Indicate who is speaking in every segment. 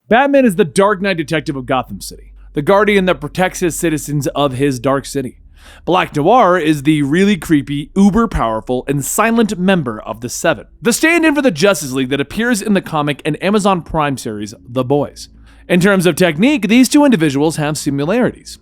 Speaker 1: Batman is the Dark Knight detective of Gotham City, the guardian that protects his citizens of his dark city. Black Noir is the really creepy, uber-powerful, and silent member of the Seven, the stand-in for the Justice League that appears in the comic and Amazon Prime series The Boys. In terms of technique, these two individuals have similarities.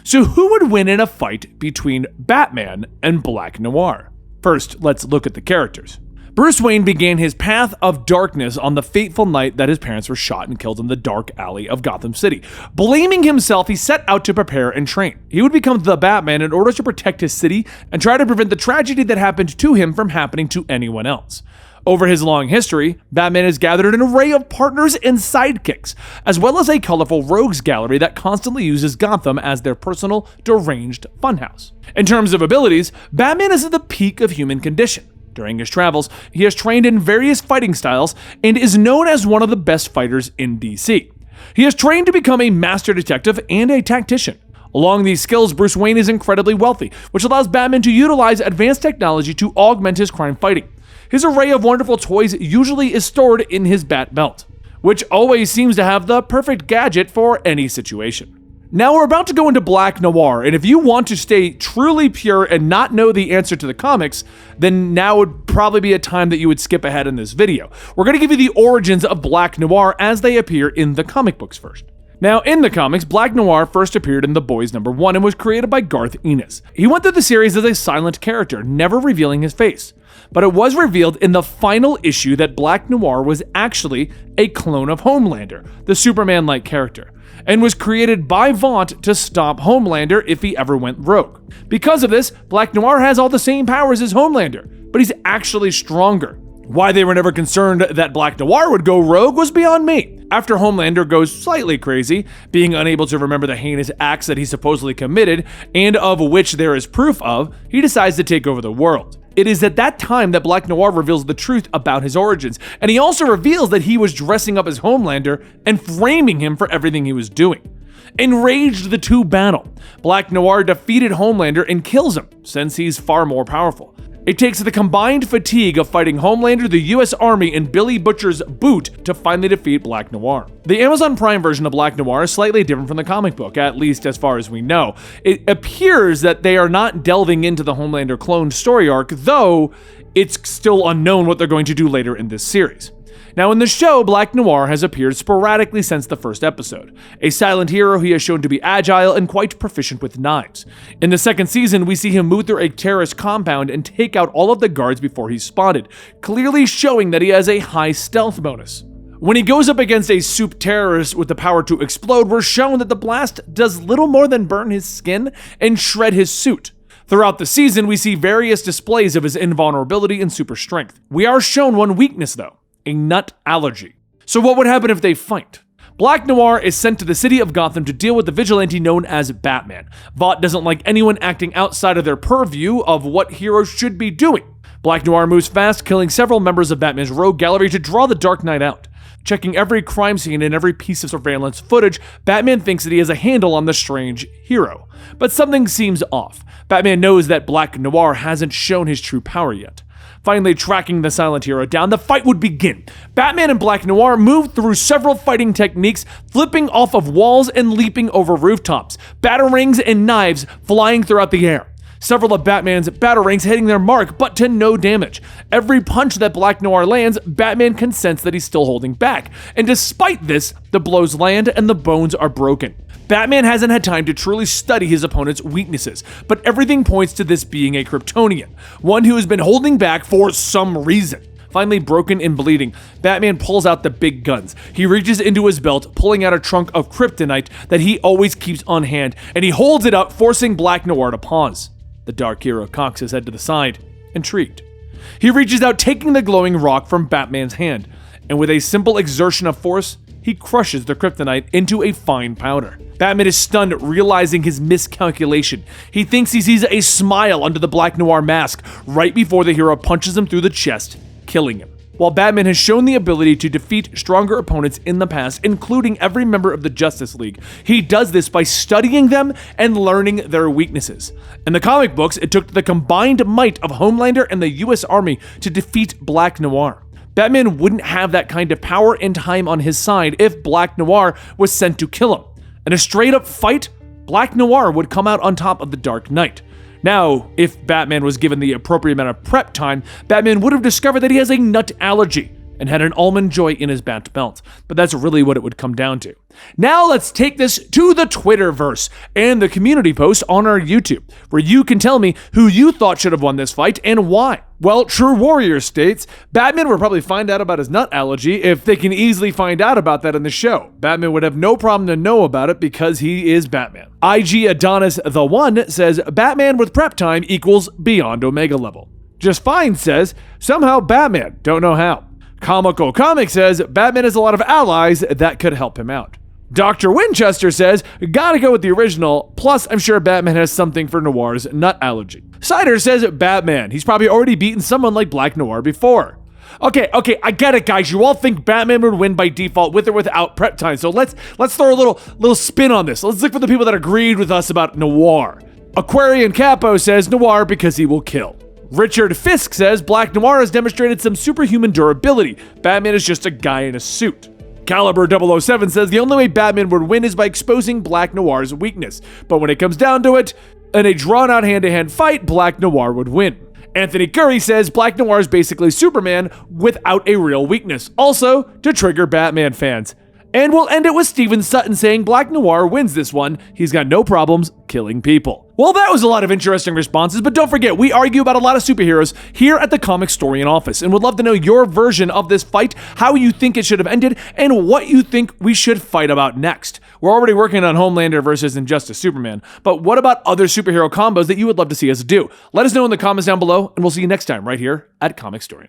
Speaker 1: So who would win in a fight between Batman and Black Noir? First, let's look at the characters. Bruce Wayne began his path of darkness on the fateful night that his parents were shot and killed in the dark alley of Gotham City. Blaming himself, he set out to prepare and train. He would become the Batman in order to protect his city and try to prevent the tragedy that happened to him from happening to anyone else. Over his long history, Batman has gathered an array of partners and sidekicks, as well as a colorful rogues gallery that constantly uses Gotham as their personal, deranged funhouse. In terms of abilities, Batman is at the peak of human condition. During his travels, he has trained in various fighting styles and is known as one of the best fighters in DC. He has trained to become a master detective and a tactician. Along these skills, Bruce Wayne is incredibly wealthy, which allows Batman to utilize advanced technology to augment his crime fighting. His array of wonderful toys usually is stored in his bat belt, which always seems to have the perfect gadget for any situation. Now we're about to go into Black Noir, and if you want to stay truly pure and not know the answer to the comics, then now would probably be a time that you would skip ahead in this video. We're going to give you the origins of Black Noir as they appear in the comic books first. Now, in the comics, Black Noir first appeared in The Boys #1 and was created by Garth Ennis. He went through the series as a silent character, never revealing his face. But it was revealed in the final issue that Black Noir was actually a clone of Homelander, the Superman-like character, and was created by Vaught to stop Homelander if he ever went rogue. Because of this, Black Noir has all the same powers as Homelander, but he's actually stronger. Why they were never concerned that Black Noir would go rogue was beyond me. After Homelander goes slightly crazy, being unable to remember the heinous acts that he supposedly committed, and of which there is proof of, he decides to take over the world. It is at that time that Black Noir reveals the truth about his origins, and he also reveals that he was dressing up as Homelander and framing him for everything he was doing. Enraged, the two battle. Black Noir defeated Homelander and kills him, since he's far more powerful. It takes the combined fatigue of fighting Homelander, the US Army, and Billy Butcher's boot to finally defeat Black Noir. The Amazon Prime version of Black Noir is slightly different from the comic book, at least as far as we know. It appears that they are not delving into the Homelander clone story arc, though it's still unknown what they're going to do later in this series. Now, in the show, Black Noir has appeared sporadically since the first episode. A silent hero, he has shown to be agile and quite proficient with knives. In the second season, we see him move through a terrorist compound and take out all of the guards before he's spotted, clearly showing that he has a high stealth bonus. When he goes up against a soup terrorist with the power to explode, we're shown that the blast does little more than burn his skin and shred his suit. Throughout the season, we see various displays of his invulnerability and super strength. We are shown one weakness, though. A nut allergy. So what would happen if they fight? Black Noir is sent to the city of Gotham to deal with the vigilante known as Batman. Vought doesn't like anyone acting outside of their purview of what heroes should be doing. Black Noir moves fast, killing several members of Batman's rogue gallery to draw the Dark Knight out. Checking every crime scene and every piece of surveillance footage, Batman thinks that he has a handle on the strange hero. But something seems off. Batman knows that Black Noir hasn't shown his true power yet. Finally tracking the silent hero down, the fight would begin. Batman and Black Noir moved through several fighting techniques, flipping off of walls and leaping over rooftops, batarangs and knives flying throughout the air. Several of Batman's batarangs hitting their mark, but to no damage. Every punch that Black Noir lands, Batman can sense that he's still holding back. And despite this, the blows land and the bones are broken. Batman hasn't had time to truly study his opponent's weaknesses, but everything points to this being a Kryptonian, one who has been holding back for some reason. Finally broken and bleeding, Batman pulls out the big guns. He reaches into his belt, pulling out a trunk of kryptonite that he always keeps on hand, and he holds it up, forcing Black Noir to pause. The dark hero cocks his head to the side, intrigued. He reaches out, taking the glowing rock from Batman's hand, and with a simple exertion of force, he crushes the kryptonite into a fine powder. Batman is stunned, realizing his miscalculation. He thinks he sees a smile under the Black Noir mask right before the hero punches him through the chest, killing him. While Batman has shown the ability to defeat stronger opponents in the past, including every member of the Justice League, he does this by studying them and learning their weaknesses. In the comic books, it took the combined might of Homelander and the US Army to defeat Black Noir. Batman wouldn't have that kind of power and time on his side if Black Noir was sent to kill him. In a straight-up fight, Black Noir would come out on top of the Dark Knight. Now, if Batman was given the appropriate amount of prep time, Batman would have discovered that he has a nut allergy and had an almond joy in his bat belt. But that's really what it would come down to. Now let's take this to the Twitterverse and the community post on our YouTube, where you can tell me who you thought should have won this fight and why. Well, True Warrior states, Batman would probably find out about his nut allergy if they can easily find out about that in the show. Batman would have no problem to know about it because he is Batman. IG Adonis the One says, Batman with prep time equals beyond Omega level. Just Fine says, somehow Batman, don't know how. Comical Comic says, Batman has a lot of allies that could help him out. Dr. Winchester says, gotta go with the original, plus I'm sure Batman has something for Noir's nut allergy. Cider says, Batman, he's probably already beaten someone like Black Noir before. Okay, I get it, guys. You all think Batman would win by default with or without prep time, so let's throw a little spin on this. Let's look for the people that agreed with us about Noir. Aquarian Capo says, Noir because he will kill. Richard Fisk says, Black Noir has demonstrated some superhuman durability. Batman is just a guy in a suit. Caliber 007 says, the only way Batman would win is by exposing Black Noir's weakness. But when it comes down to it, in a drawn-out hand-to-hand fight, Black Noir would win. Anthony Curry says, Black Noir is basically Superman without a real weakness. Also, to trigger Batman fans. And we'll end it with Steven Sutton saying Black Noir wins this one. He's got no problems killing people. Well, that was a lot of interesting responses, but don't forget, we argue about a lot of superheroes here at the Comicstorian office, and would love to know your version of this fight, how you think it should have ended, and what you think we should fight about next. We're already working on Homelander versus Injustice Superman, but what about other superhero combos that you would love to see us do? Let us know in the comments down below, and we'll see you next time right here at Comicstorian.